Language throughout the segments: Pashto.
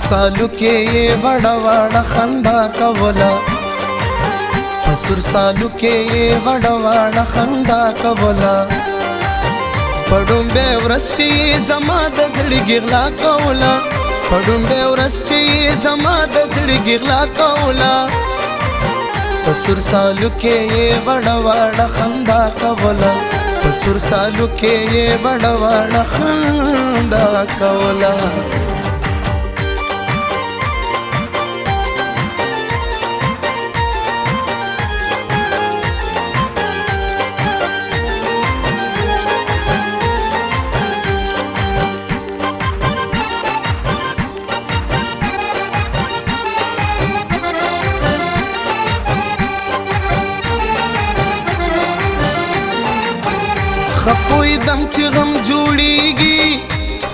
سالو کې وړه وړه خندا کولا پسور سالو کې وړه وړه خندا کولا پړم به ورسي زما د زړګي غلا کولا پړم به ورسي زما د زړګي غلا کولا پسور سالو کې وړه وړه خندا کولا پسور سالو کې وړه وړه خندا کولا خپویدم چې غم جوړیږي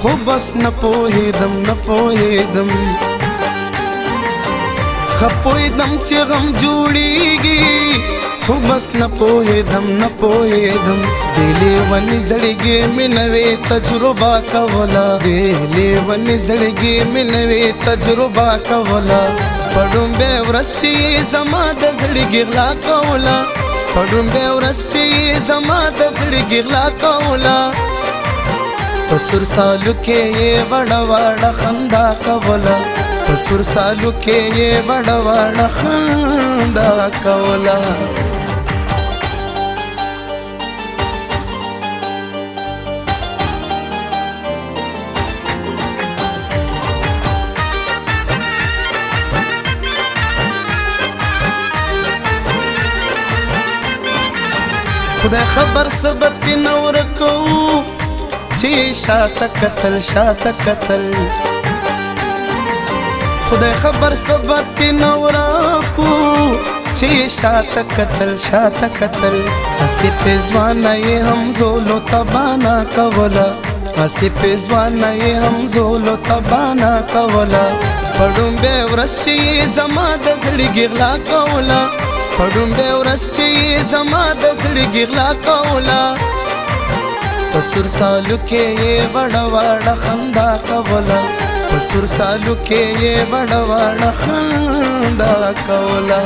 خو بس نه پوهیدم خپویدم چې غم جوړیږي خو بس نه پوهیدم دلی ونی زړګي منوي تجربه کولا دلی ونی زړګي منوي تجربه کولا پړم به ورسي زما د زړګي غلا کولا پړم به ورسي زما د زړګي غلا کولا پسور سالو کې وړه وړه خندا کولا پسور سالو کې وړه وړه خندا کولا خدای خبر سبت نور کو چې شاته قتل خدای خبر سبت نور کو چې شاته قتل اسی پزوان یې هم زولو تبانا کولا اسی پزوان یې هم زولو تبانا کولا پړم به ورسي زما د زړګي غلا کولا پړم به ورسي زما د زړګي غلا کولا پسور سالو کې وړه وړه خندا کولا پسور سالو کې وړه وړه خندا کولا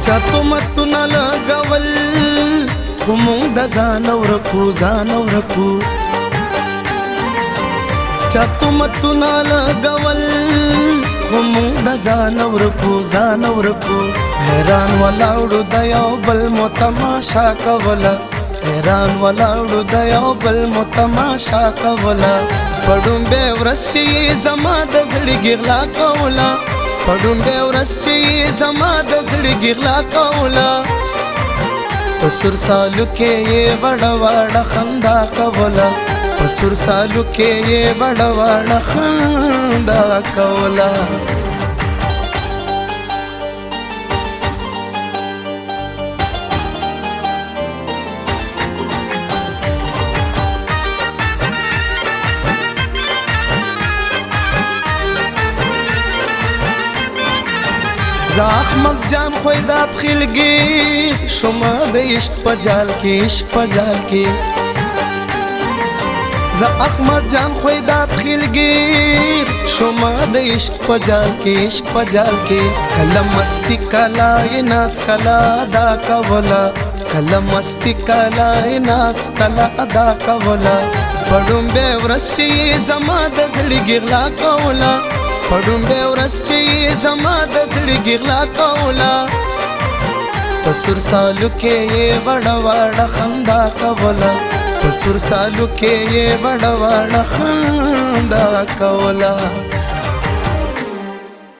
چاتو متو نلګول کوم د ځان ورکو چاتو متو نلګول کوم د ځان ورکو حیران ولاړو د یو بل متماشا کولا حیران ولاړو د یو بل متماشا کولا پړم به ورسي زما د زړګي غلا کولا پړم به ورسي زما د زړګي غلا کولا پسور سالو کې وړه وړه خندا کولا پسور سالو کې وړه وړه خندا کولا ز احمد جان خویدات خلګي شوما د عشق پجال کې ز احمد جان خویدات خلګي شوما د عشق پجال کې کله مستی کلا ناس کلا ادا کولا کله مستی کلا ناس کلا ادا کولا پړم به ورسي زما د زړګي غلا کولا پړم به ورسي زما د زړګي غلا کولا پسور سالو کې وړه وړه خندا کولا پسور سالو کې وړه وړه خندا کولا